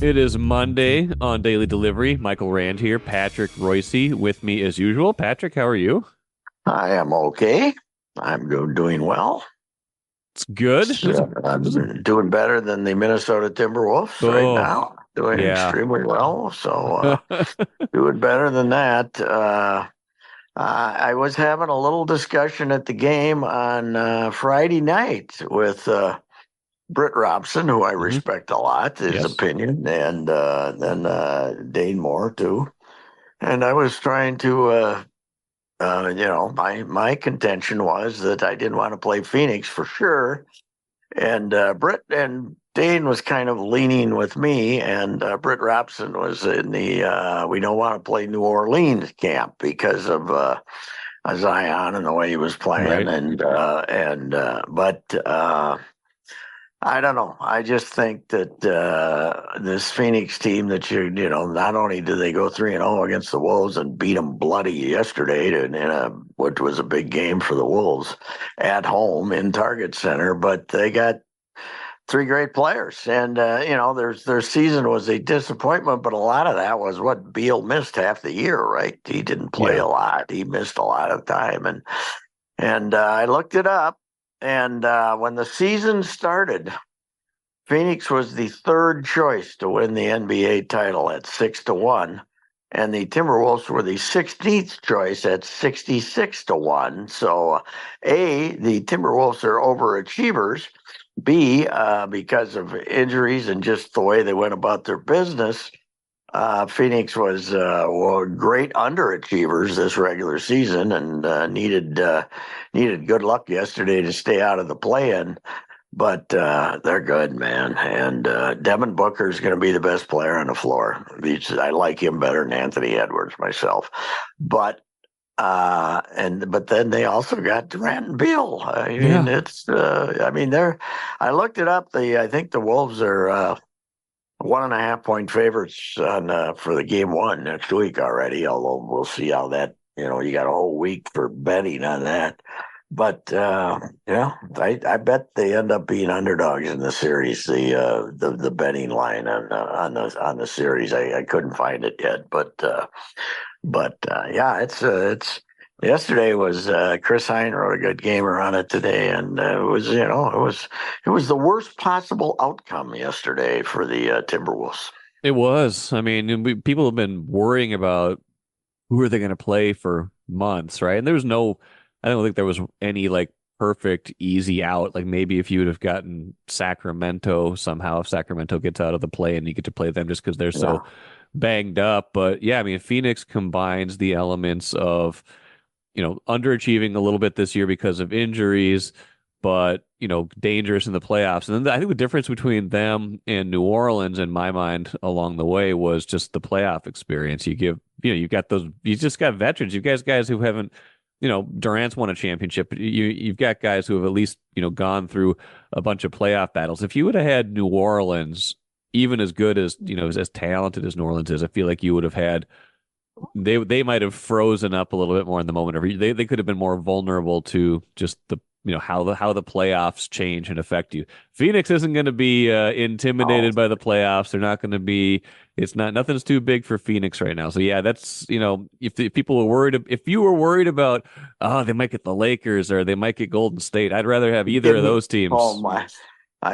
It is Monday on Daily Delivery. Michael Rand here. Patrick Reusse with me as usual. Patrick, how are you? I am okay. Doing well. It's good. It was a, it was a I'm doing better than the Minnesota Timberwolves right oh now. Doing yeah. extremely well. Doing better than that. I was having a little discussion at the game on Friday night with Britt Robson, who I Mhm. respect a lot, his Yes. opinion, and then Dane Moore too. And I was trying to my contention was that I didn't want to play Phoenix for sure, and Britt and Dane was kind of leaning with me, and Britt Robson was in the we don't want to play New Orleans camp because of Zion and the way he was playing, Right. but I don't know. I just think that this Phoenix team that not only did they go 3-0 against the Wolves and beat them bloody yesterday which was a big game for the Wolves at home in Target Center, but they got three great players, and their season was a disappointment, but a lot of that was what Beal missed half the year, right? He didn't play Yeah. a lot. He missed a lot of time, and I looked it up, and when the season started. Phoenix was the third choice to win the NBA title at 6-1, and the Timberwolves were the 16th choice at 66-1. So, A, the Timberwolves are overachievers. B, because of injuries and just the way they went about their business, Phoenix was great underachievers this regular season and needed good luck yesterday to stay out of the play-in. But they're good, man. And Devin Booker's going to be the best player on the floor. I like him better than Anthony Edwards myself. But but then they also got Durant and Beal. I mean, Yeah. they're. I looked it up. I think the Wolves are 1.5 point favorites for the game one next week already. Although we'll see how that. You got a whole week for betting on that. But I bet they end up being underdogs in the series. The betting line on the series, I couldn't find it yet, but yeah, it's yesterday was Chris Hine wrote a good gamer on it today, and it was the worst possible outcome yesterday for the Timberwolves. It was. I mean, people have been worrying about who are they going to play for months, right? And I don't think there was any like perfect easy out. Like maybe if you would have gotten Sacramento somehow, if Sacramento gets out of the play and you get to play them just because they're so Yeah. banged up. But yeah, I mean, Phoenix combines the elements of, underachieving a little bit this year because of injuries, but, dangerous in the playoffs. And then I think the difference between them and New Orleans, in my mind, along the way was just the playoff experience. You've got you just got veterans. You've guys who haven't, Durant's won a championship. You've got guys who have at least, gone through a bunch of playoff battles. If you would have had New Orleans, even as good as, as talented as New Orleans is, I feel like you would have had they might have frozen up a little bit more in the moment. Or they could have been more vulnerable to just the how the playoffs change and affect you. Phoenix isn't going to be Oh, intimidated by the playoffs. They're not going to be. It's not nothing's too big for Phoenix right now. So yeah, that's if people were worried, if you were worried about they might get the Lakers or they might get Golden State, I'd rather have either give of me. those Oh teams. my.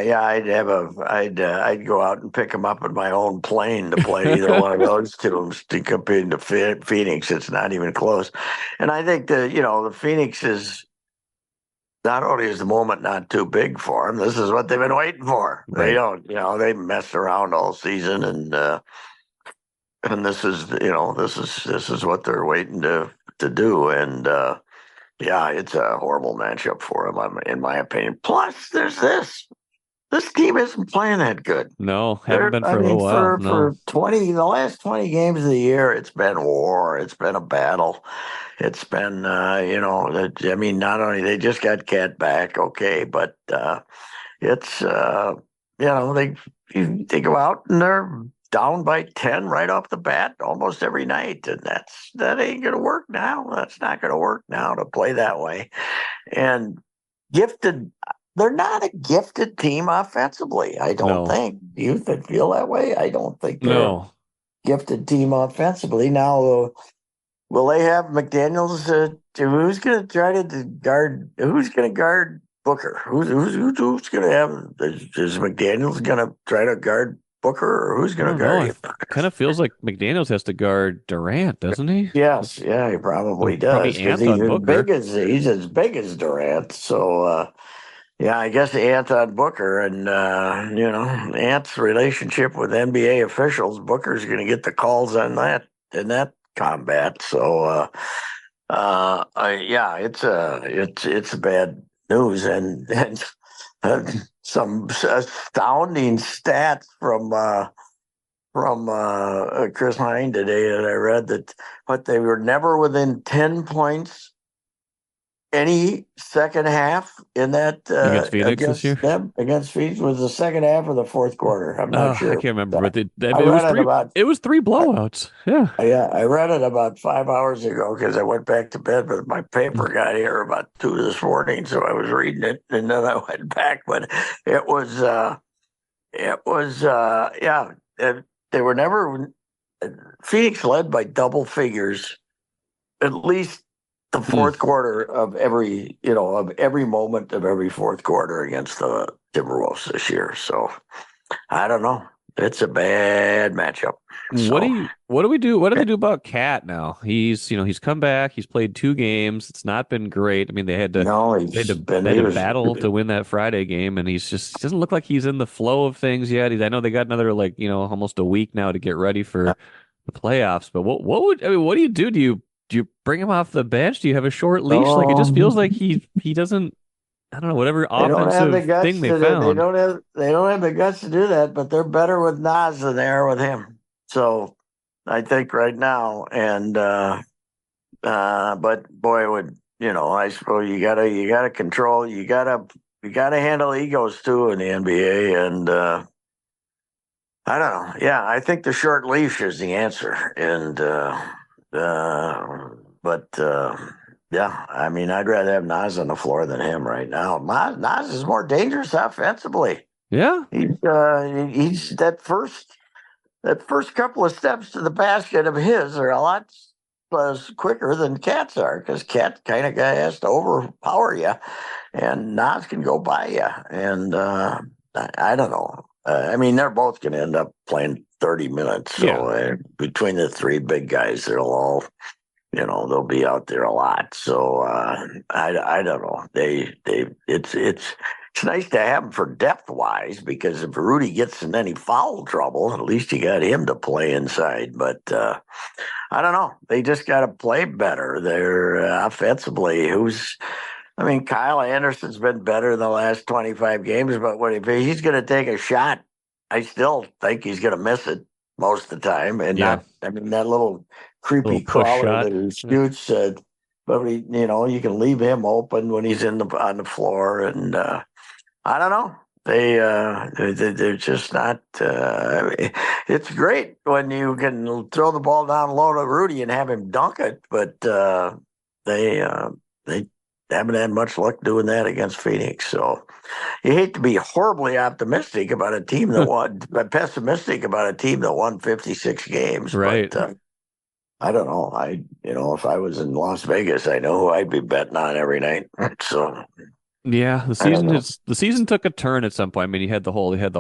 Yeah, I'd go out and pick them up in my own plane to play either one of those teams to compete to Phoenix. It's not even close. And I think that, the Phoenix is not only is the moment not too big for them, this is what they've been waiting for. They Right. don't, they messed around all season, and this is what they're waiting to do. And yeah, it's a horrible matchup for them, in my opinion. Plus, there's this. This team isn't playing that good. No, haven't They're, been I for a mean, little while. No. for the last 20 games of the year, it's been war. It's been a battle. It's been, I mean, not only they just got Cat back, okay, but it's, they go out and they're down by 10 right off the bat almost every night, and that ain't gonna work now. That's not gonna work now to play that way. And gifted. they're not a gifted team offensively. I don't No, think. Do you feel that way? I don't think they're a no. gifted team offensively. Now, will they have McDaniel's? Who's going to try to guard? Who's going to guard Booker? Who's going to have? Is McDaniel's going to try to guard Booker, or who's I going to don't know. guard him? It kind of feels like McDaniels has to guard Durant, doesn't he? Yes, yeah, he probably So probably does because Ant on Booker. he's as big as Durant. So yeah, I guess Anton Booker and Ant's relationship with NBA officials, Booker's going to get the calls on that in that combat. So yeah, it's bad news and some astounding stats from Chris Hine today that I read that but they were never within 10 points any second half in that Against Phoenix this against year. them against Phoenix was the second half or the fourth quarter. I'm not I sure. can't remember, but I it was read it three. about It was three I, blowouts. Yeah. yeah, I read it about 5 hours ago because I went back to bed, but my paper got here about 2 this morning, so I was reading it and then I went back. But it was yeah, they were never Phoenix led by double figures at least the Mm. fourth quarter of every moment of every fourth quarter against the Timberwolves this year. So I don't know. It's a bad matchup. So What do we do? What do they do about Cat now? He's come back. He's played 2 games. It's not been great. I mean, no, they had to battle to win that Friday game, and he doesn't look like he's in the flow of things yet. I know they got another like, almost a week now to get ready for the playoffs. But what do you do? Do you bring him off the bench? Do you have a short leash? Like it just feels like no. he doesn't, I don't know, whatever They don't have the offensive thing guts they to do. found. They don't have the guts to do that. But they're better with Nas than they are with him. So I think right now, and but boy, would I suppose you gotta control, you gotta handle egos too in the NBA, and I don't know. Yeah, I think the short leash is the answer, and but yeah, I mean, I'd rather have Nas on the floor than him right now. Nas is more dangerous offensively. Yeah. He's that first couple of steps to the basket of his are a lot quicker than Cat's are because Cat kind of guy has to overpower you, and Nas can go by you. And I don't know. I mean, they're both going to end up playing 30 minutes. Yeah. So between the three big guys, they'll be out there a lot. So I don't know. It's nice to have him for depth wise because if Rudy gets in any foul trouble, at least you got him to play inside. But I don't know. They just got to play better. They're offensively. I mean, Kyle Anderson's been better in the last 25 games, but if he's going to take a shot, I still think he's going to miss it most of the time. And Yeah. not, I mean, that little A little creepy push crawler shot. that he Yeah. shoots, but you can leave him open when he's on the floor. And I don't know. They're just not. It's great when you can throw the ball down low to Rudy and have him dunk it, but they they haven't had much luck doing that against Phoenix. So you hate to be horribly optimistic about a team that won, but pessimistic about a team that won 56 games. But Right. I don't know. If I was in Las Vegas, I know who I'd be betting on every night. So Yeah, I don't know. the season took a turn at some point. I mean, you had the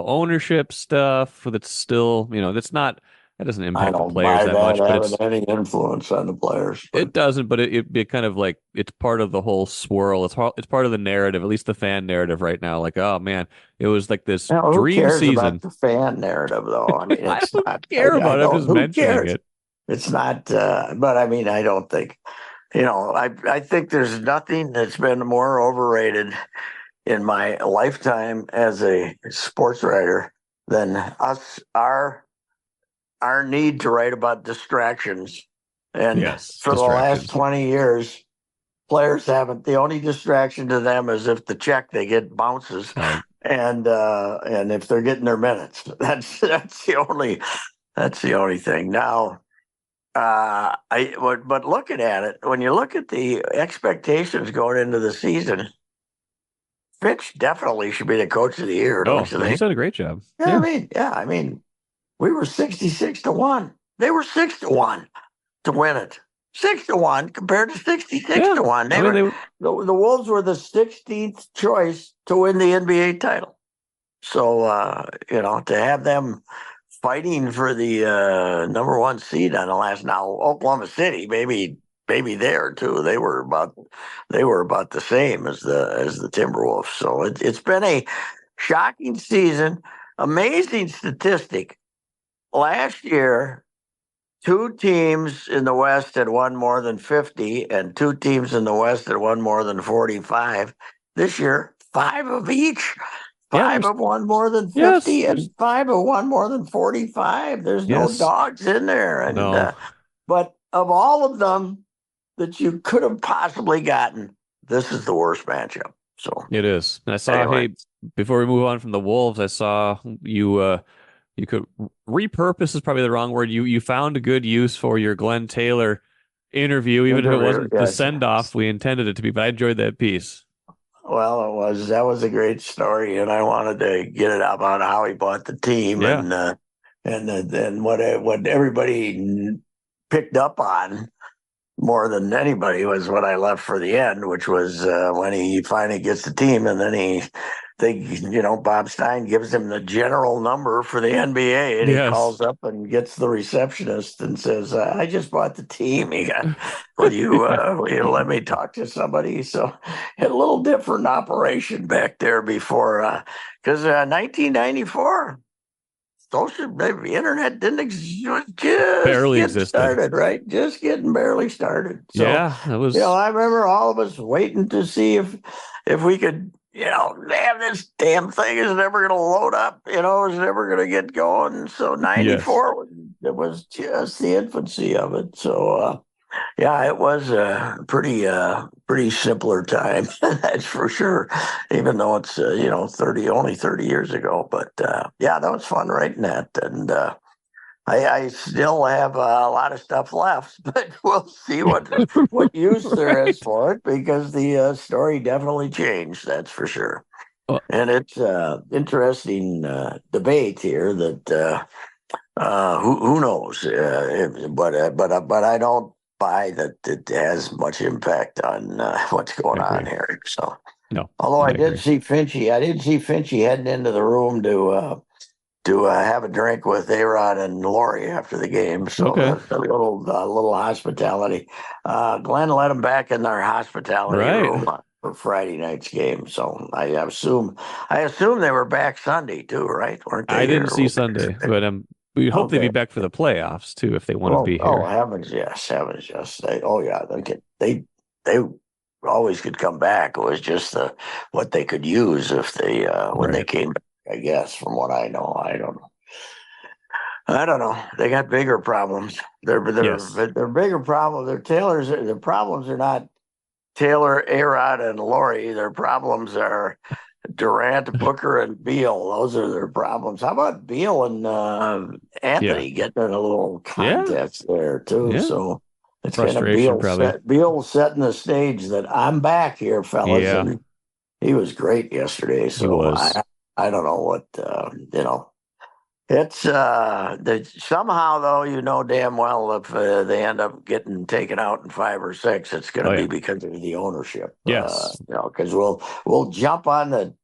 ownership stuff that's still, that's not that doesn't I impact the don't players buy that that much, but having any influence on the players. But it doesn't, but it be kind of like it's part of the whole swirl. It's part of the narrative, at least the fan narrative right now. Like, oh man, it was like this who dream cares about season. the fan narrative, though? I mean, I it's don't not. care I about it. I'm don't. just Who mentioning cares? it. It's not. But I mean, I don't think. I think there's nothing that's been more overrated in my lifetime as a sports writer than our need to write about distractions. And Yes, for the last distractions. 20 years, players haven't. The only distraction to them is if the check they get bounces, Right. and if they're getting their minutes. That's the only thing. Now, but looking at it, when you look at the expectations going into the season, Finch definitely should be the coach of the year, Oh, don't you he's think? done a great job. Yeah, I Yeah. mean, yeah, I mean, we were 66-1. They were 6-1 to win it. 6-1 compared to 66 Yeah. to 1. I They mean, were the Wolves were the 16th choice to win the NBA title. So to have them fighting for the number one seed on the last now Oklahoma City, maybe there too. They were about the same as the Timberwolves. So it's been a shocking season. Amazing statistic. Last year, two teams in the West had won more than 50, and two teams in the West had won more than 45. This year, five of each. yeah, Five have won more than yes, 50, and five have won more than 45. There's no yes, dogs in there. no, But of all of them that you could have possibly gotten, this is the worst matchup. So it is. And I saw, anyway, hey, before we move on from the Wolves, I saw you could repurpose is probably the wrong word. You found a good use for your Glenn Taylor interview, even if it interview, wasn't the yes. send off we intended it to be, but I enjoyed that piece. Well, that was a great story, and I wanted to get it about how he bought the team Yeah. and what everybody picked up on more than anybody was what I left for the end, which was when he finally gets the team, and then Bob Stein gives him the general number for the NBA, and he Yes. calls up and gets the receptionist and says, "I just bought the team. Will you let me talk to somebody?" So, had a little different operation back there before, because 1994 the internet didn't just Barely get existed. started, right? Just getting barely started. So, Yeah, that was I remember all of us waiting to see if we could, damn, this damn thing is never going to load up, is never going to get going. So yes. 94, it was just the infancy of it. So, yeah, it was a pretty simpler time, that's for sure. Even though it's 30 years ago, but yeah, that was fun writing that, and I still have a lot of stuff left, but we'll see what use there is Right. for it because the story definitely changed, that's for sure. Well, And it's interesting debate here that. Who knows? But I don't buy that it has much impact on what's I going on agree. here. So, No, although I agree. I did see Finchy heading into the room to have a drink with Arod and Lori after the game. So Okay. that's a little hospitality. Glenn let them back in their hospitality Right. room for Friday night's game. So I assume they were back Sunday too, right? Weren't I they didn't here? see Sunday, but we hope they'd be Okay. back for the playoffs too if they want to Well, be oh here. heavens, yes, heavens, yes. Oh yeah, they always could come back. It was just what they could use if they when they Right. came back. I guess from what I know, I don't know. They got bigger problems. Yes. They're bigger problems. Their problems are not Taylor, Arod, and Laurie. Their problems are Durant, Booker, and Beal. Those are their problems. How about Beal and Yeah. Anthony getting in a little Yeah. contest there too? Yeah. So it's kind of Frustration probably. Beal setting the stage that I'm back here, fellas, Yeah, and he was great yesterday. he So was. I don't know what It's somehow though damn well if they end up getting taken out in five or six, it's going to Oh be yeah. because of the ownership. Yes. Because we'll jump on the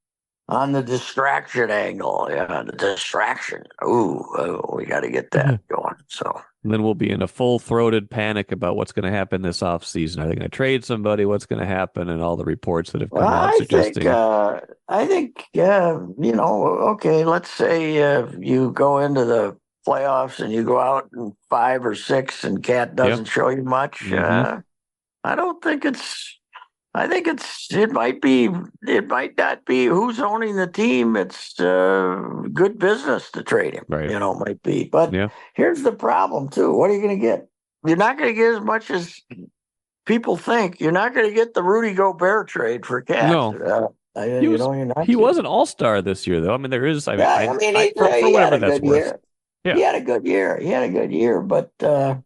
distraction angle. Yeah, the distraction. Ooh, we got to get that going. So And then we'll be in a full-throated panic about what's going to happen this offseason. Are they going to trade somebody? What's going to happen? And all the reports that have well, come out suggesting, I think okay. Let's say you go into the playoffs and you go out in five or six, and Cat yep. doesn't show you much. Hmm. I don't think it's. I think it might be it might not be who's owning the team. It's good business to trade him. Right. Might be. But Yeah. here's the problem too. What are you going to get? You're not going to get as much as people think. You're not going to get the Rudy Gobert trade for Cat. No, he You was know, you're not he was getting. an all-star this year though. I mean, there is. I mean, Yeah, I mean, for he had whatever a that's good worth. year. He Yeah. had a good year. He had a good year, but but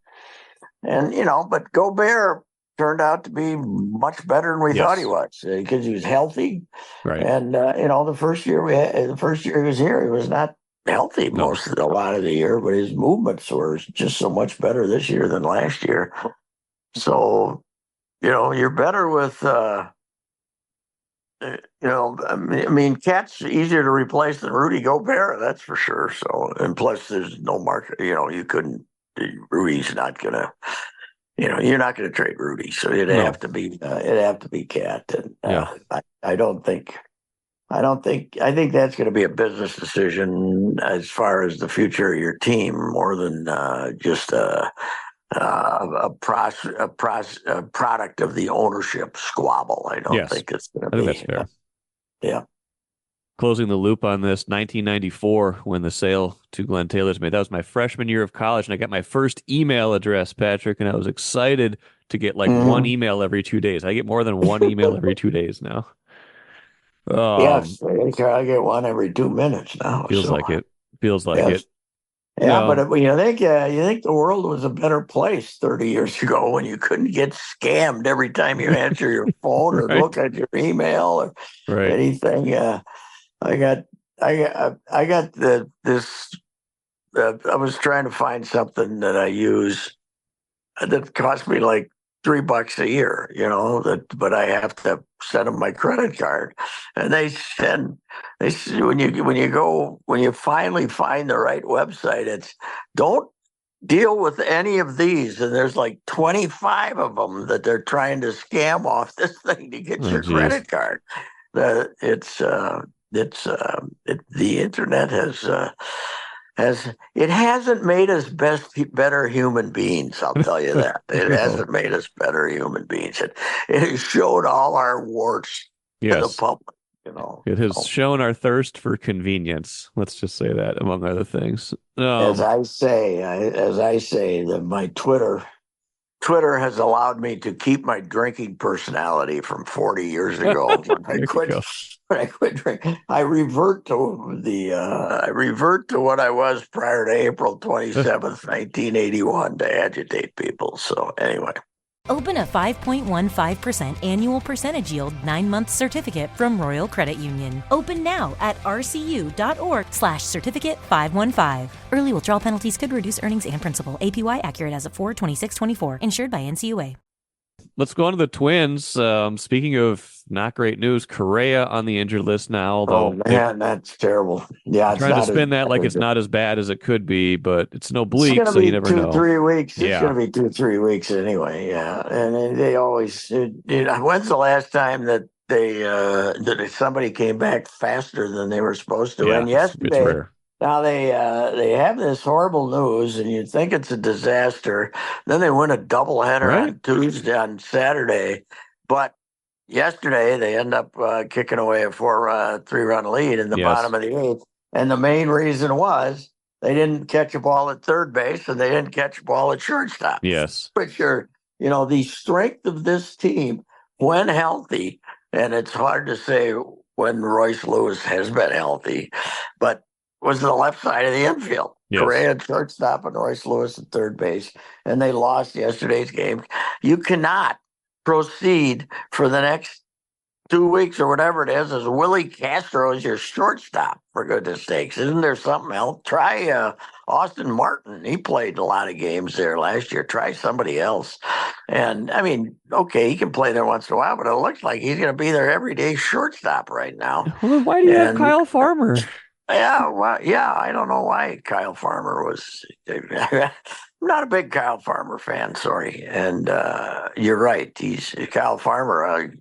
Gobert. turned out to be much better than we thought he Yes. was because he was healthy. Right. And the first year he was here, he was not healthy No. a lot of the year, but his movements were just so much better this year than last year. So you're better with Cat's easier to replace than Rudy Gobert, that's for sure. So, and plus, there's no market. You couldn't. Rudy's not gonna. You're not gonna trade Rudy, so No. it'd have to be Cat. And Yeah. I don't think. I think that's going to be a business decision as far as the future of your team, more than just a product of the ownership squabble. I don't Yes. think it's going to I think that's be. fair. Yeah. Closing the loop on this, 1994, when the sale to Glenn Taylor's made. That was my freshman year of college, and I got my first email address, Patrick, and I was excited to get like one Mhm. email every 2 days. I get more than one email every 2 days now. Yes, Um, I get one every 2 minutes now. feels So like it. Feels like yes, it. yeah, but Um, you think the world was a better place 30 years ago when you couldn't get scammed every time you answer your phone or right, look at your email or right. anything. I got I got this. I was trying to find something that I use that cost me like $3 a year, but I have to send them my credit card. And when you finally find the right website, it's don't deal with any of these. And there's like 25 of them that they're trying to scam off this thing to get Oh, your geez. credit card. The the internet has it hasn't made us better human beings. I'll tell you that it No. hasn't made us better human beings. It has showed all our warts to the Yes. public. It has So, shown our thirst for convenience. Let's just say that, among other things. as I say, that my Twitter has allowed me to keep my drinking personality from 40 years ago when I There you quit. go. When I quit drinking, I revert to what I was prior to April 27th, 1981, to agitate people. So anyway, Open a 5.15% annual percentage yield 9-month certificate from Royal Credit Union. Open now at rcu.org/certificate 515. Early withdrawal penalties could reduce earnings and principal. APY accurate as of 4/26/24. Insured by NCUA. Let's go on to the Twins. Speaking of not great news, Correa on the injured list now, oh although man, that's terrible. Yeah, they're it's trying to not as spin that bad like as it's not as bad as it could be, but it's an it's oblique, going to so you be never two, know. 3 weeks. It's Yeah. going to be 2, 3 weeks anyway. Yeah, and they always. When's the last time that that somebody came back faster than they were supposed to? Yeah. And It's yesterday, rare. now they have this horrible news, and you'd think it's a disaster. Then they win a doubleheader Right? on Saturday, but yesterday they end up kicking away a 3-run lead in the bottom Yes. of the eighth, and the main reason was they didn't catch a ball at third base and they didn't catch a ball at shortstop, Yes. which are the strength of this team when healthy. And it's hard to say when Royce Lewis has been healthy, but was the left side of the infield. Yes. Correa at shortstop and Royce Lewis at third base, and they lost yesterday's game. You cannot proceed for the next 2 weeks or whatever it is as Willie Castro is your shortstop, for goodness sakes. Isn't there something else? Try Austin Martin. He played a lot of games there last year. Try somebody else. And I mean, okay, he can play there once in a while, but it looks like he's going to be their everyday shortstop right now. Well, then why do you have And Kyle Farmer? yeah, well, yeah, I don't know why Kyle Farmer was. I'm not a big Kyle Farmer fan, sorry. And you're right. He's Kyle Farmer.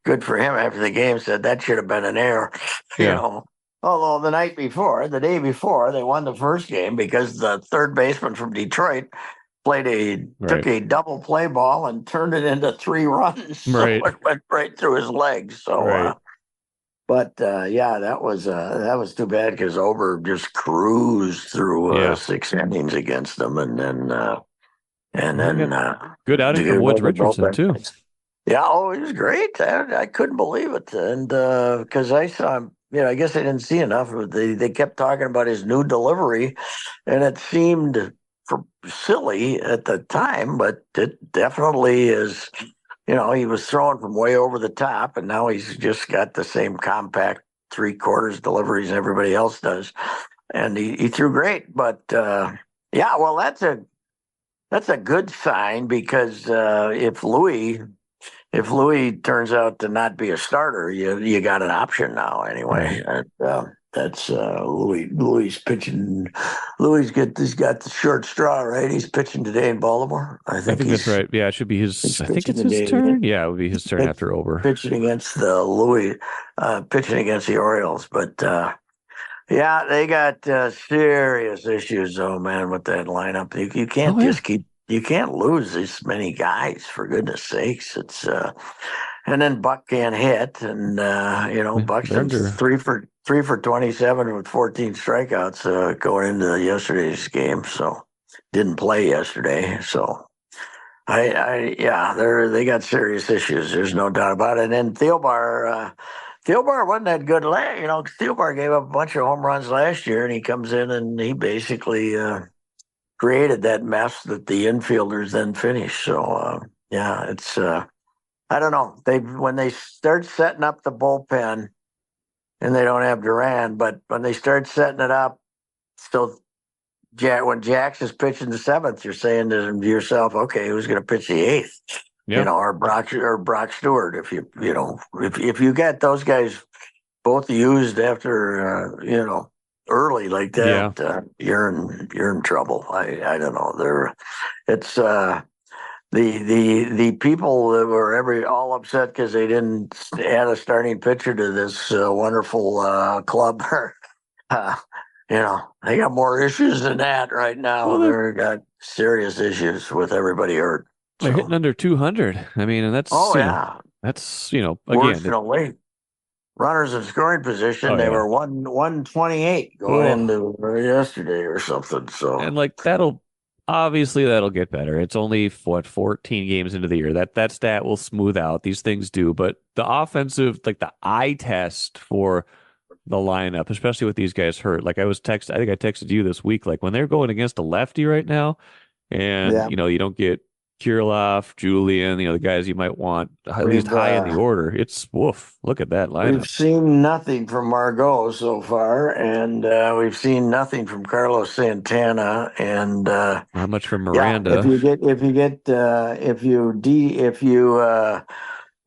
Good for him after the game said that should have been an error, you Yeah. know. Although the day before, they won the first game because the third baseman from Detroit took Right. a double play ball and turned it into 3 runs, so Right. it went right through his legs. So, Right. yeah, that was too bad because Ober just cruised through Yeah. 6 innings against them, and then Well, we got good outing from it Woods was a Richardson bullpen. too. Yeah, oh, it was great. I couldn't believe it, and because I saw him, I guess I didn't see enough. But they kept talking about his new delivery, and it seemed for silly at the time, but it definitely is. He was throwing from way over the top, and now he's just got the same compact 3/4 deliveries everybody else does, and he threw great. But yeah, well, that's a good sign because if Louis turns out to not be a starter, you got an option now anyway. Right. And, that's Louis pitching. He's got the short straw, right? He's pitching today in Baltimore. I I think think that's right. Yeah, it should be he's his. I think pitching it's his today. turn. Yeah, it would be his turn Pitch, after Ober. pitching against the pitching against the Orioles. But yeah, they got serious issues, though, man, with that lineup. You Oh can't yeah. you can't lose this many guys, for goodness sakes. It's and then Buck can't hit, and They're Buxton's under. three for 27 with 14 strikeouts going into yesterday's game. So didn't play yesterday. So yeah, they got serious issues. There's no doubt about it. And then Thielbar wasn't that good. Thielbar gave up a bunch of home runs last year, and he comes in and he basically created that mess that the infielders then finished. So yeah, it's I don't know. When they start setting up the bullpen, and they don't have Duran, but when they start setting it up, so when Jax is pitching the seventh, you're saying to yourself, okay, who's going to pitch the eighth? Yeah. Or Brock Stewart. If you get those guys both used after early like Yeah. that, you're in trouble. I don't know. It's the people that were all upset because they didn't add a starting pitcher to this wonderful club. uh, they got more issues than that right now. Well, They've got serious issues with everybody hurt. they're hitting So, under 200. I mean, and oh yeah, that's worse again. in a way. Runners in scoring position, Oh they yeah. were 128 going Oh, into yesterday or something. So and that'll get better. It's only 14 games into the year. That stat will smooth out. These things do, but the offensive, like the eye test for the lineup, especially with these guys hurt. Like I think I texted you this week, like when they're going against a lefty right now, and yeah, you don't get Kirilloff, Julian, the guys you might want at least we've high in the order. It's woof. Look at that we've lineup. seen nothing from Margot so far, and we've seen nothing from Carlos Santana. And Not much from yeah, Miranda. if you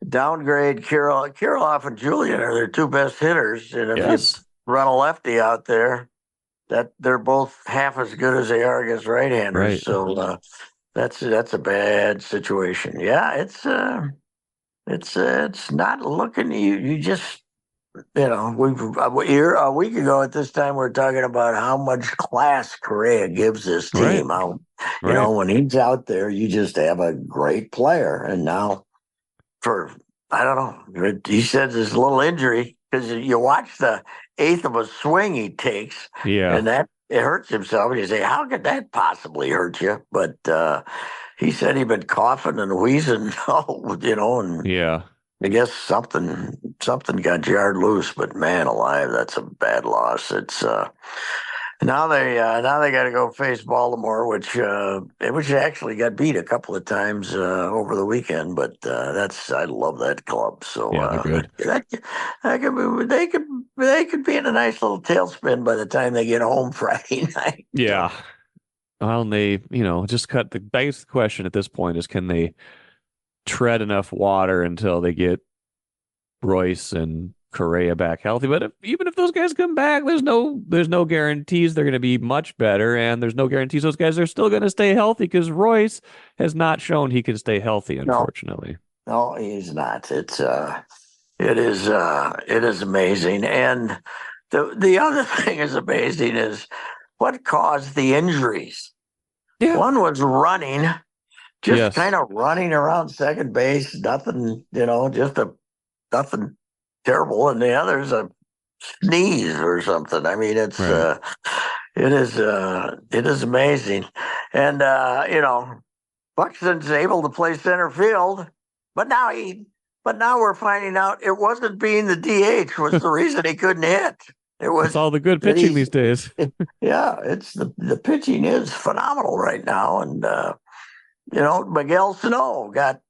downgrade Kirilloff and Julian are their two best hitters, and if you Yes. run a lefty out there, that they're both half as good as they are against right-handers. Right. So that's a bad situation. Yeah, it's not looking. You just we've a week ago at this time we are talking about how much class Correa gives this Right. team. How Right. when he's out there, you just have a great player. And now for I don't know, he says his little injury because you watch the eighth of a swing he takes, Yeah. and that it hurts himself. And you say, how could that possibly hurt you? But he said he'd been coughing and wheezing, and Yeah. I guess something got jarred loose. But man alive, that's a bad loss. It's now they got to go face Baltimore, which actually got beat a couple of times over the weekend. But I love that club. So Yeah, they're good. that could be, they could be in a nice little tailspin by the time they get home Friday night. Yeah. Well, and they, just cut the biggest question at this point is can they tread enough water until they get Royce and Correa back healthy? But even if those guys come back, there's no guarantees they're going to be much better, and there's no guarantees those guys are still going to stay healthy because Royce has not shown he can stay healthy, No, unfortunately. no, he's not. It is amazing. And the other thing is amazing is what caused the injuries. Yeah. One was running, just Yes. kind of running around second base, nothing, nothing terrible. And the other's a sneeze or something. I mean, Right. it is amazing. And Buxton's able to play center field, but now we're finding out it wasn't being the DH was the reason he couldn't hit. It It's was all the good that pitching these days. yeah, it's the pitching is phenomenal right now. And, Miguel Sano got,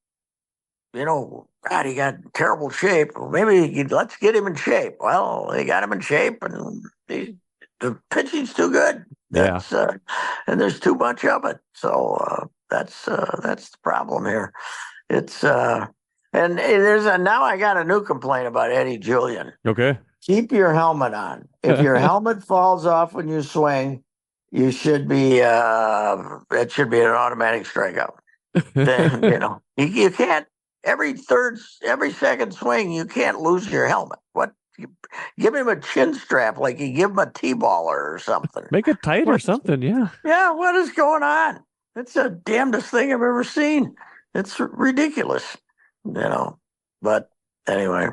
God, he got in terrible shape. Maybe let's get him in shape. Well, they got him in shape, and the pitching's too good. Yeah. And there's too much of it. So that's the problem here. It's and now I got a new complaint about Eddie Julian. Okay. Keep your helmet on. If your helmet falls off when you swing, you should be it should be an automatic strikeout. Then you can't every second swing you can't lose your helmet. What? Give him a chin strap like you give him a T-baller or something. Make it tight or something. Yeah. Yeah, what is going on? It's the damnedest thing I've ever seen. It's ridiculous, But anyway,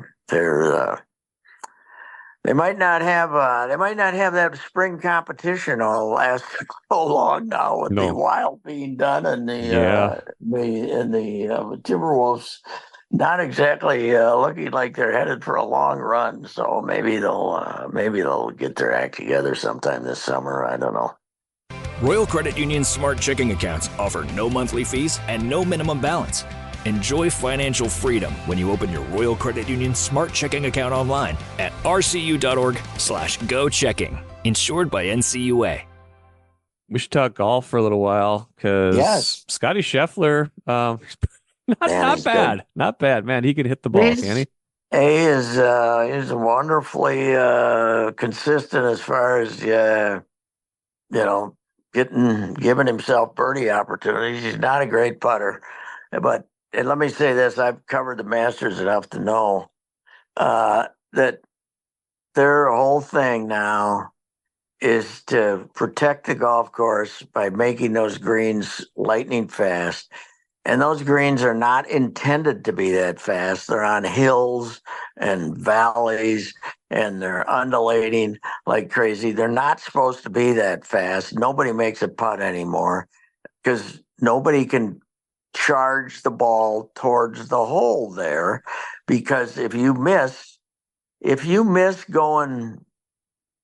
they might not have that spring competition all last so long now with the No. Wild being done and Yeah. the Timberwolves not exactly looking like they're headed for a long run. So maybe they'll get their act together sometime this summer. I don't know. Royal Credit Union's Smart Checking accounts offer no monthly fees and no minimum balance. Enjoy financial freedom when you open your Royal Credit Union Smart Checking account online at rcu.org/go-checking. Insured by NCUA. We should talk golf for a little while because Yes. Scotty Scheffler, not Man, he's bad. good. Not bad, man. He can hit the ball, can he? He's wonderfully consistent as far as giving himself birdie opportunities. He's not a great putter, but and let me say this: I've covered the Masters enough to know that their whole thing now is to protect the golf course by making those greens lightning fast. And those greens are not intended to be that fast. They're on hills and valleys and they're undulating like crazy. They're not supposed to be that fast. Nobody makes a putt anymore because nobody can charge the ball towards the hole there. Because if you miss going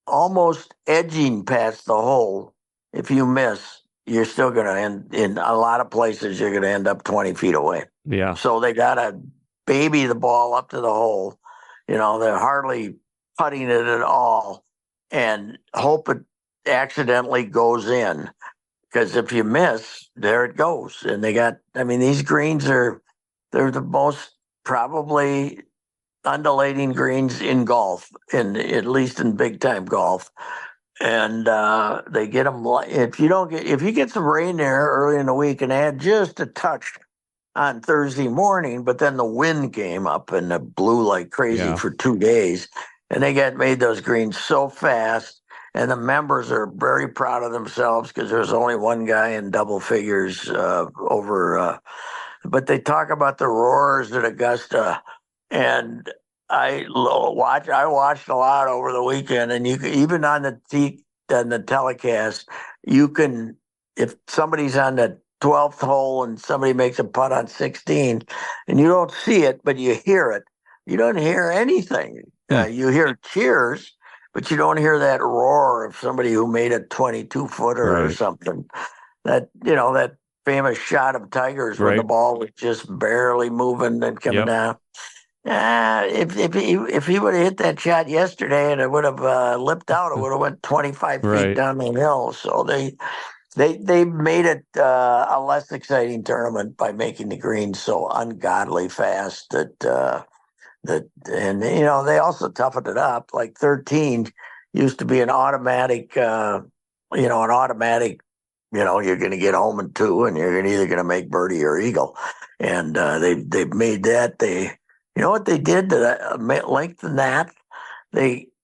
almost edging past the hole, if you miss, you're still going to end in a lot of places. You're going to end up 20 feet away. Yeah. So they got to baby the ball up to the hole. They're hardly putting it at all and hope it accidentally goes in. Because if you miss, there it goes. And these greens they're the most probably undulating greens in golf, at least in big time golf. And they get them. If you get some rain there early in the week and add just a touch on Thursday morning, but then the wind came up and it blew like crazy for 2 days, and they made those greens so fast. And the members are very proud of themselves because there's only one guy in double figures over. But they talk about the roars at Augusta, and I watched a lot over the weekend, and you can, even on the telecast, you can, if somebody's on the 12th hole and somebody makes a putt on 16, and you don't see it, but you hear it. You don't hear anything. You hear cheers, but you don't hear that roar of somebody who made a 22-footer or something. That famous shot of Tiger's when the ball was just barely moving and coming down. If he would have hit that shot yesterday and it would have lipped out, it would have went 25 feet down the hill. So they made it a less exciting tournament by making the greens so ungodly fast and they also toughened it up. Like 13 used to be an automatic. You're going to get home in 2, and you're either going to make birdie or eagle. And they've made that. You know what they did to lengthen that?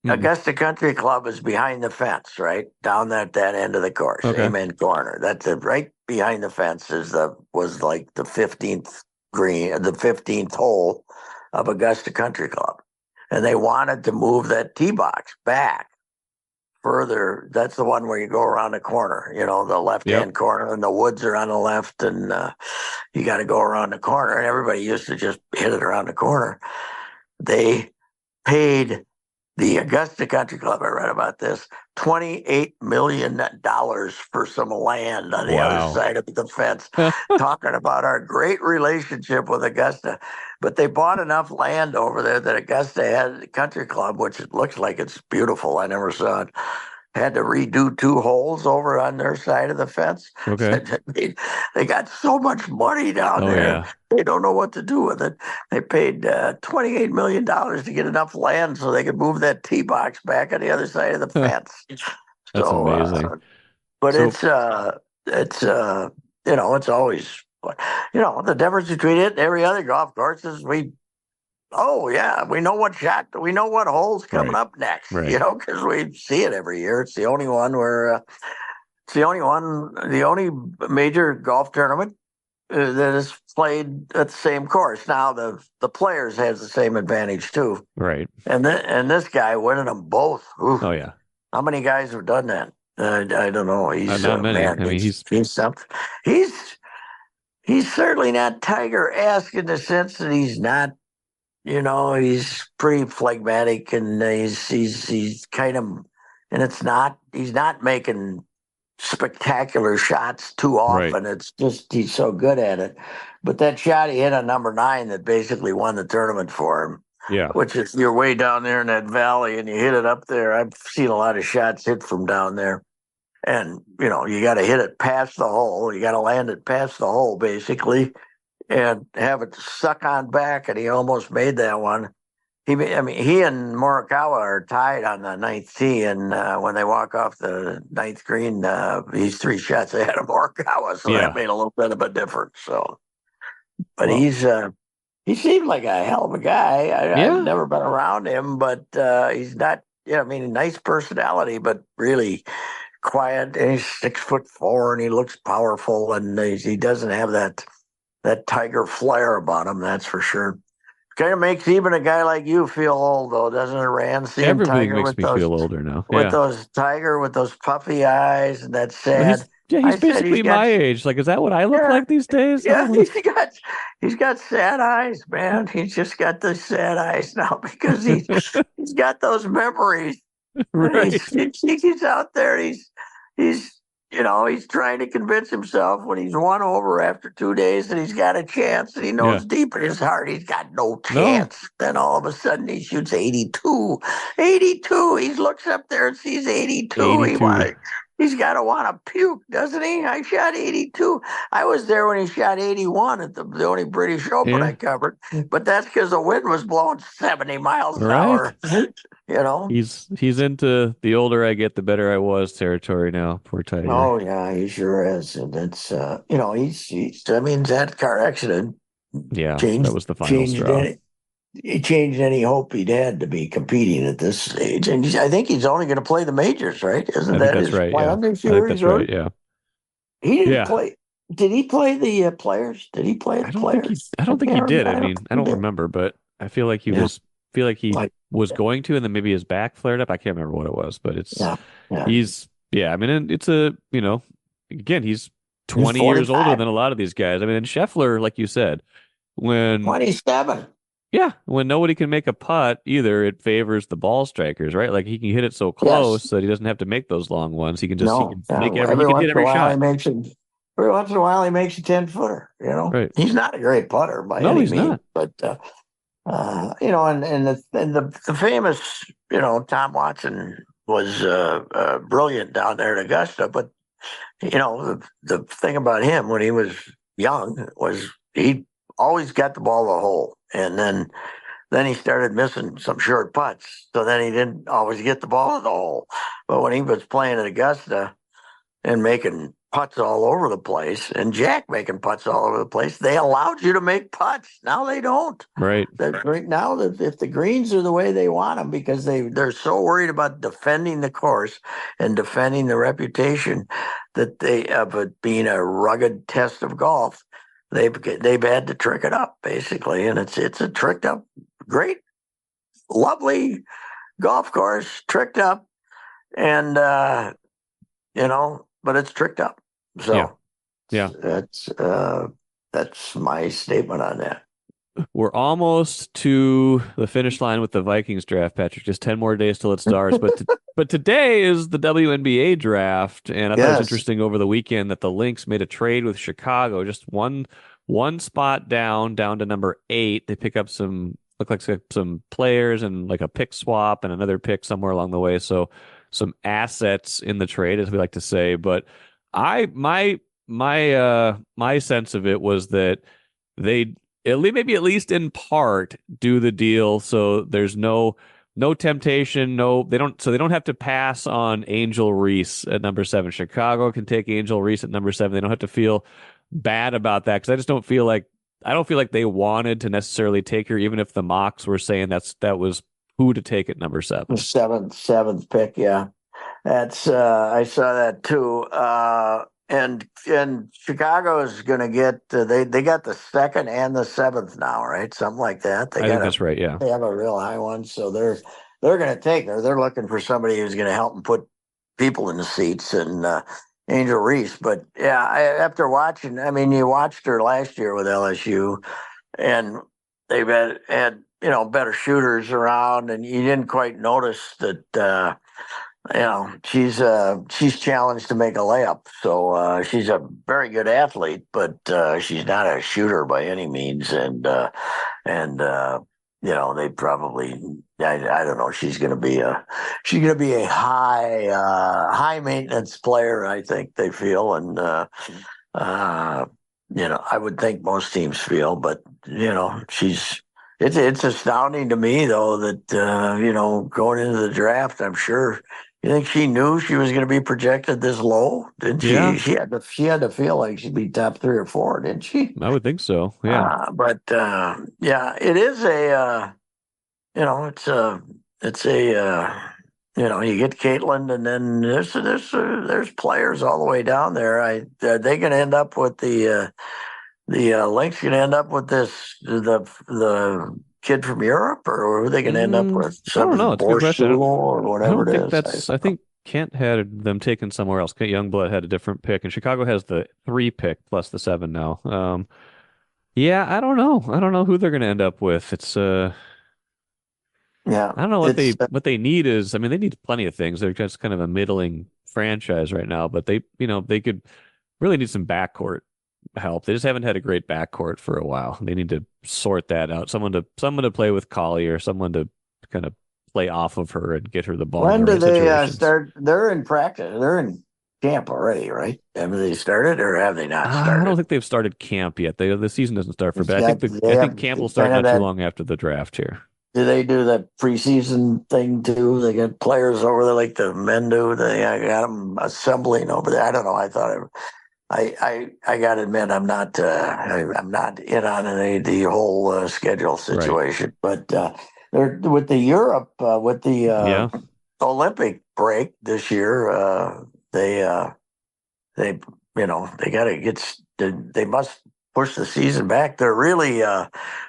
Augusta Country Club is behind the fence, right down that end of the course, Amen corner. That's right behind the fence was like the 15th green, the 15th hole of Augusta Country Club, and they wanted to move that tee box back further. That's the one where you go around the corner, the left-hand corner, and the woods are on the left, and you got to go around the corner. And everybody used to just hit it around the corner. They paid The Augusta Country Club, I read about this, $28 million for some land on the other Wow. side of the fence, talking about our great relationship with Augusta. But they bought enough land over there that Augusta had a country club, which it looks like it's beautiful. I never saw it. Had to redo 2 holes over on their side of the fence. Okay. They got so much money down Oh there. yeah. They don't know what to do with it. They paid $28 million to get enough land so they could move that tee box back on the other side of the fence. That's So, amazing. but So it's it's always the difference between it and every other golf course is we know what hole's coming right, up next, right, because we see it every year. It's the only one where the only major golf tournament that is played at the same course. Now the players has the same advantage too, right. and this guy winning them both. Ooh, Oh yeah. how many guys have done that? I don't know. He's Not many. man. I mean, He's something. He's he's certainly not Tiger-esque in the sense that he's not. He's pretty phlegmatic, and he's kind of, and he's not making spectacular shots too right. often. It's just he's so good at it. But that shot he hit on number 9 that basically won the tournament for him, Yeah. which is you're way down there in that valley and you hit it up there. I've seen a lot of shots hit from down there. And, you got to hit it past the hole. You got to land it past the hole, basically, and have it suck on back. And he almost made that one. He and Morikawa are tied on the ninth tee, and when they walk off the ninth green, he's 3 shots ahead of Morikawa, so that Yeah. made a little bit of a difference. So, but Well, he seemed like a hell of a guy. I've yeah. never been around him, but he's not. Nice personality, but really quiet. And he's 6'4", and he looks powerful, and he doesn't have that Tiger flair about him. That's for sure. Kind of makes even a guy like you feel old, though, doesn't it, Rand? Seeing Everything Tiger makes me feel older now. Yeah. with those puffy eyes and that Well, sad. he's I said basically my age. Like, is that what I look yeah, like these days? I yeah. don't know. He's got sad eyes, man. He's just got the sad eyes now because he's got those memories. And Right. he's out there. He's he's trying to convince himself when he's won over after 2 days that he's got a chance, and he Yeah. knows deep in his heart he's got no No. chance. Then all of a sudden he shoots 82. 82. He looks up there and sees 82. 82. He's got to want to puke, doesn't he? I shot 82. I was there when he shot 81 at the only British Open I Yeah. covered, but that's because the wind was blowing 70 miles an Right. hour. You know? He's into the older I get, the better I was territory now. Poor Tiger. Oh yeah, he sure is, and it's he's I mean that car accident Yeah, that changed was the final changed straw. any it changed any hope he'd had to be competing at this stage, and I think he's only going to play the majors, right? Isn't I think that that's his right. Yeah. plan this I think year? He's that's right. already Yeah. he didn't Yeah. play. Did he play the players? Did he play the players? I I don't think he can't did. remember. I I don't mean, think I he don't did. remember, but I feel like Yeah, he like was going to, and then maybe his back flared up. I can't remember what it was, but yeah, yeah. yeah, I mean, and it's again, he's He's 20 years older 45, than a lot of these guys. I mean, and Scheffler, like you said, when 27. yeah, when nobody can make a putt either, it favors the ball strikers, right? Like he can hit it so Yes. close that he doesn't have to make those long ones. He No. can Yeah. make he can hit every shot. Every once in a while he makes a 10-footer. Right. He's not a great putter by No, any he's means, not. but the famous Tom Watson was brilliant down there at Augusta, but the thing about him when he was young was he always got the ball to the hole, and then he started missing some short putts. So then he didn't always get the ball in the hole. But when he was playing at Augusta and making putts all over the place, and Jack making putts all over the place, they allowed you to make putts. Now they don't. Right. Now that if the greens are the way they want them, because they're so worried about defending the course and defending the reputation that they of it being a rugged test of golf, they've had to trick it up basically, and it's a tricked up, great, lovely golf course, tricked up, and but it's tricked up. Yeah. So Yeah. that's my statement on that. We're almost to the finish line with the Vikings draft, Patrick. Just 10 more days till it starts. But today is the WNBA draft, and I thought it was Yes. interesting over the weekend that the Lynx made a trade with Chicago, just one spot down to number 8. They pick up some players and like a pick swap and another pick somewhere along the way. So some assets in the trade, as we like to say. But I my sense of it was that they maybe at least in part do the deal so there's no temptation, they don't have to pass on Angel Reese at number 7. Chicago can take Angel Reese at number 7. They don't have to feel bad about that because I don't feel like they wanted to necessarily take her, even if the mocks were saying that was who to take at number 7. Seventh pick, yeah. That's I saw that too. And Chicago is going to get they got the 2nd and the 7th now, right? Something like that. I think that's right. Yeah, They have a real high one, so they're going to take her. They're looking for somebody who's going to help them put people in the seats and Angel Reese. But yeah, after watching, I mean, you watched her last year with LSU, and they've had better shooters around, and you didn't quite notice that. She's challenged to make a layup, so she's a very good athlete, but she's not a shooter by any means. And they probably, I don't know, she's going to be a high maintenance player, I think they feel, and I would think most teams feel, but it's astounding to me though that going into the draft, I'm sure. You think she knew she was going to be projected this low? Didn't she? yeah, She had to feel like she'd be top 3 or 4, didn't she? I would think so. Yeah, But yeah, it is you get Caitlin, and then there's players all the way down there. Are they going to end up with the Lynx? Going to end up with the kid from Europe, or are they going to end up with I don't know. some It's a good question. Borsulo or I whatever don't think it is? I think Kent had them taken somewhere else. Kent Youngblood had a different pick, and Chicago has the 3 pick plus the 7 now. Yeah, I don't know. I don't know who they're going to end up with. It's Yeah, I don't know it's what they need is. I mean, they need plenty of things. They're just kind of a middling franchise right now, but they could really need some backcourt help. They just haven't had a great backcourt for a while. They need to sort that out. Someone to play with Collier, someone to kind of play off of her and get her the ball in when the do right they situations. start? They're in practice. They're in camp already, right? Have they started or have they not I don't started? think they've started camp yet. The season doesn't start for, It's but got I they think have camp will start kind of not too that. long after the draft here. Do they do that preseason thing too? They got players over there like the men do. They got them assembling over there. I don't know. I got to admit I'm not in on the whole schedule Right. situation, but they're with the Europe with the Yeah. Olympic break this year. They they got to they must push the season back. They're really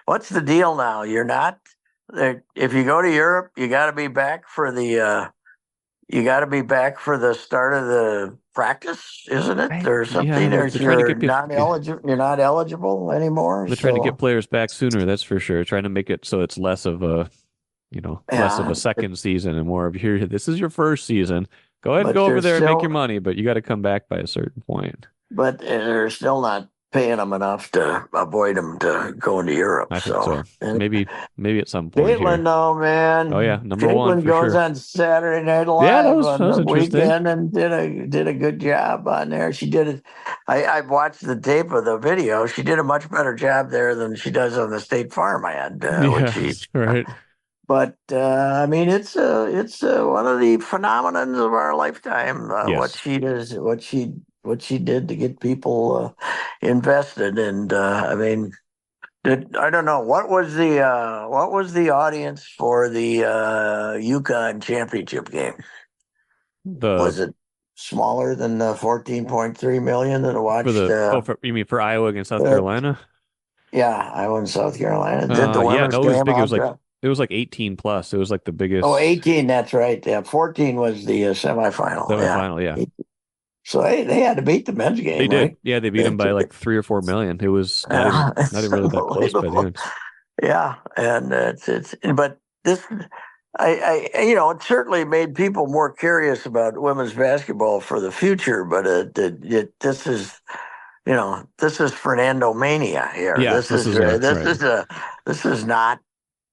what's the deal now? You're not if you go to Europe, you got to be back for the start of the practice, isn't it? I, Or yeah, something. Or they're trying to get you're not eligible anymore. they're trying to get So players back sooner, that's for sure. Trying to make it so it's less of a, less of yeah, a second season and more of here. This is your first season. Go ahead and but go over they're there and make your still money, but you got to come back by a certain point. but they're still not paying them enough to avoid them to go into Europe. I think So so. and Maybe at some point Caitlin, here. though, Oh yeah, man, number 1 Caitlin for goes sure. on Saturday Night Yeah, Live that on was the interesting. weekend and did a good job on there. She did it. I've watched the tape of the video. She did a much better job there than she does on the State Farm ad, which Yeah, she. right. But I mean, it's one of the phenomenons of our lifetime. What Yes. she does, what she did to get people invested, and I mean. I don't know what was the audience for the UConn championship game? The Was it smaller than the 14.3 million that watched? you mean for Iowa against South Uh, Carolina? yeah, Iowa and South Carolina. Did the Yeah, women's no, it was game big. out there? It was like 18 plus. It was like the Oh, biggest 18, that's right. Yeah, 14 was the semifinal. Yeah. semifinal. Yeah, So they had to beat the men's they game, did. right? Yeah, they beat them It's, by like 3 or 4 million. It was not it's even really that close by the unbelievable. end. Yeah, and but this, it certainly made people more curious about women's basketball for the future. But this is Fernando mania here. Yes, this is a right. This is not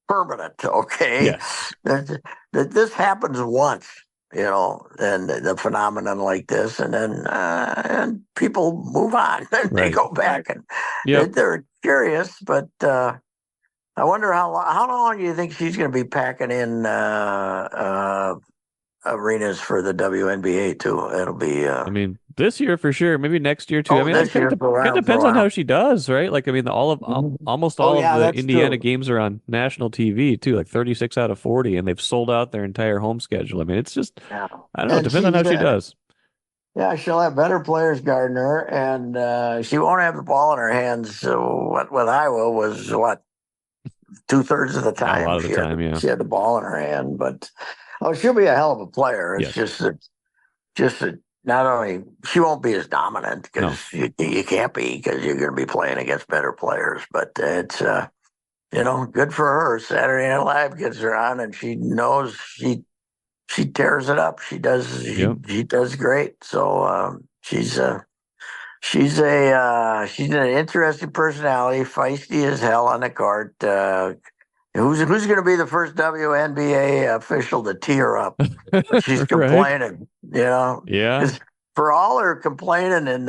permanent. Okay, Yes, that this happens once. And the phenomenon like this, and then and people move on, and they right. go back, and Yep. they're curious, but. I wonder how long do you think she's going to be packing in arenas for the WNBA too? It'll be I mean, this year for sure. Maybe next year too. I mean, it this kind year of, for kind of a depends on how while. she does, right? Like, I mean, Mhm. almost Oh all of yeah, the that's Indiana true. games are on national TV too, like 36 out of 40, and they've sold out their entire home schedule. I mean, it's just, Yeah, I don't know. It and depends on how she does. she'll have better players guarding her, and she won't have the ball in her hands. So what with Iowa was what 2/3 of the A lot time of the time, yeah. she had the ball in her hand, but she'll be a hell of a player. It's Yes. just that not only she won't be as dominant No. because you can't be because you're going to be playing against better players, but it's good for her. Saturday Night Live gets her on, and she knows she tears it up. Yep. She does great. So she's an interesting personality, feisty as hell on the court. Who's going to be the first WNBA official to tee her up? She's Right. complaining, Yeah. because for all her complaining in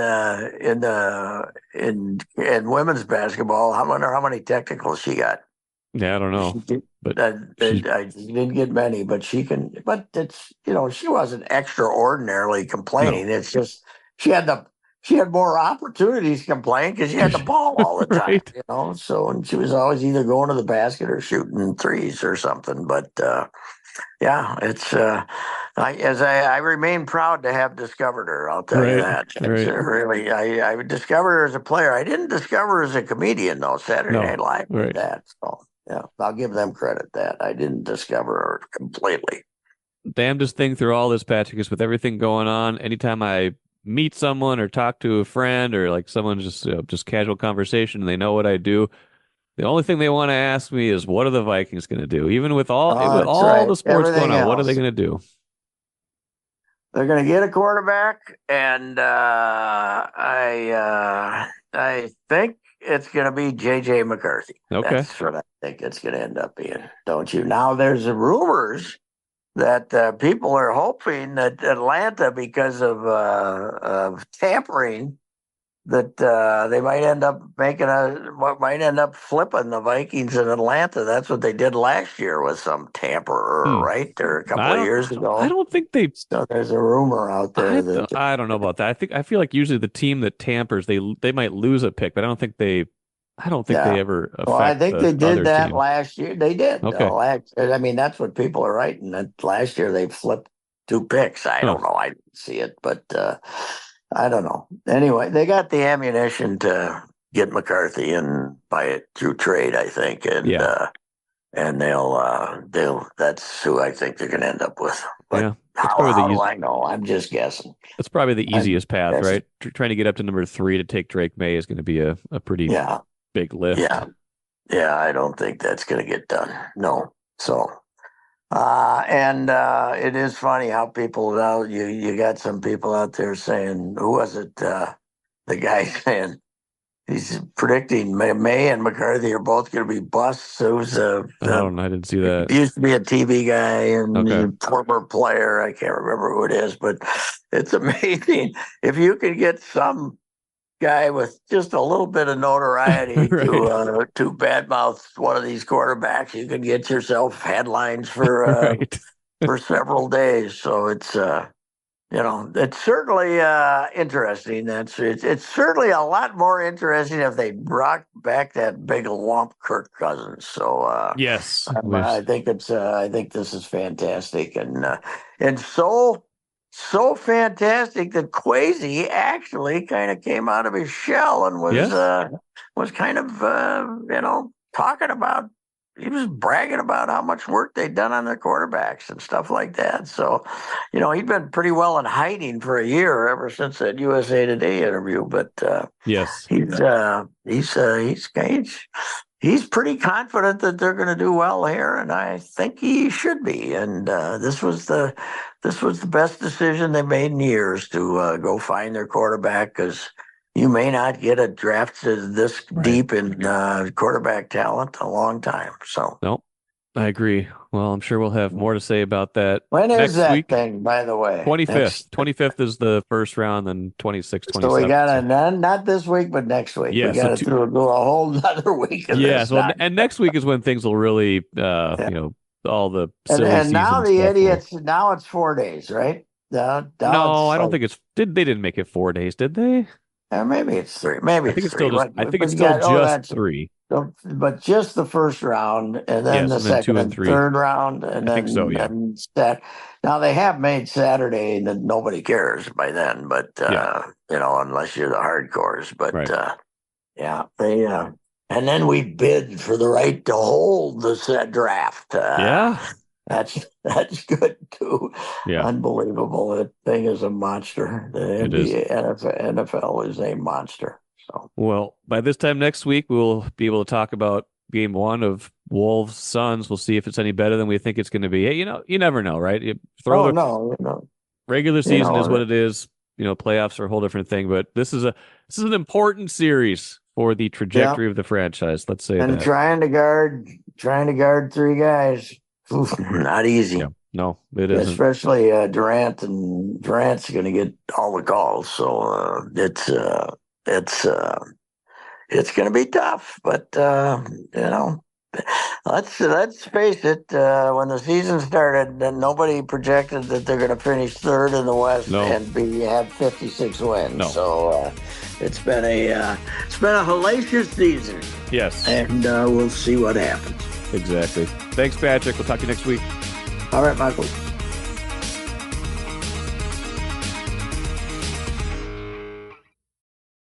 women's basketball, I wonder how many technicals she got. Yeah. I don't She know, did, but she's I didn't get many, but she can. But it's she wasn't extraordinarily no. complaining. It's just she had the she had more opportunities to complain because she had the ball all the time. Right. So and she was always either going to the basket or shooting threes or something. But yeah, it's I remain proud to have discovered her. I'll tell you Right. that. It's Right. really I discovered her as a player. I didn't discover her as a comedian though. Saturday No. Night Live did Right. that. So yeah, I'll give them credit that I didn't discover her completely. Damnedest thing through all this, Patrick, is with everything going on. Anytime I meet someone or talk to a friend or like someone just casual conversation and they know what I do, the only thing they want to ask me is what are the Vikings going to do? Even with Oh, that's all right. the sports going Everything on, what are they else, going to do? they're going to get a quarterback, and I think it's going to be J.J. McCarthy. Okay. That's what I think it's going to end up being. Don't you? Now there's rumors that people are hoping that Atlanta, because of tampering, that they might end up what might end up flipping the Vikings in Atlanta. That's what they did last year with some tamperer, Hmm. right? Or a couple I of don't years I ago. don't think they So there's a rumor out there that I don't know about that. I feel like usually the team that tampers they might lose a pick, but I don't think they yeah. ever Well, I affect think the they did other that team. last year. They did. Okay. I mean, that's what people are writing. That last year they flipped two picks. I Huh. don't know. I didn't see it, but I don't know. Anyway, they got the ammunition to get McCarthy and buy it through trade, I think, Yeah. and they'll that's who I think they're going to end up with. But Yeah. That's probably the how do easy I know? I'm just guessing. That's probably the I'm easiest path, guessing. right? Trying to get up to number 3 to take Drake May is going to be a pretty Yeah, big lift. yeah, yeah. I don't think that's going to get done. No. So, and it is funny how people now you got some people out there saying, who was it? The guy saying he's predicting May and McCarthy are both going to be busts. It was I don't know. I didn't see that. he used to be a TV guy and he's Okay. a former player. I can't remember who it is, but it's amazing if you can get some guy with just a little bit of notoriety Right. to badmouth one of these quarterbacks, you can get yourself headlines Right. for several days. So it's certainly interesting. It's certainly a lot more interesting if they brought back that big lump Kirk Cousins. So Yes. I think this is fantastic, and so fantastic that Quasi actually kind of came out of his shell and Yes. was kind of talking about. He was bragging about how much work they'd done on their quarterbacks and stuff like that. So, he'd been pretty well in hiding for a year ever since that USA Today interview. But Yes. he's he's pretty confident that they're going to do well here, and I think he should be. And this was the best decision they made in years to go find their quarterback, because you may not get a draft this deep in quarterback talent in a long time. So no, I agree. Well, I'm sure we'll have more to say about that when is next that week. thing, by the way? 25th. 25th is the first round, then 26th, 27th. So we got to not this week, but next week. Yeah, we got to do a whole another week. Yes, well, and next week is when things will really, all the silly and now season the stuff idiots. Now it's 4 days, right? Now no, I don't think it's. They didn't make it 4 days, did they? Maybe it's 3. Maybe I think it's three. still just. I think it's still just 3. But just the first round, and then the second and third round, and I then think so, yeah. Now they have made Saturday, and nobody cares by then. But unless you're the hardcores. But they. And then we bid for the right to hold the draft. That's good too. Yeah, unbelievable. That thing is a monster. The NBA, NFL is a monster. So, well, by this time next week, we'll be able to talk about Game 1 of Wolves Suns. We'll see if it's any better than we think it's going to be. Hey, you never know, right? Regular season is what it is. Playoffs are a whole different thing. But this is an important series for the trajectory of the franchise. Let's say that. Trying to guard 3 guys. Oof, not easy. Yeah. No, it isn't. Especially Durant, and Durant's going to get all the calls, so it's going to be tough. But let's face it. When the season started, nobody projected that they're going to finish third in the West and have 56 wins. No. So it's been a hellacious season. Yes, and we'll see what happens. Exactly. Thanks, Patrick. We'll talk to you next week. All right, Michael.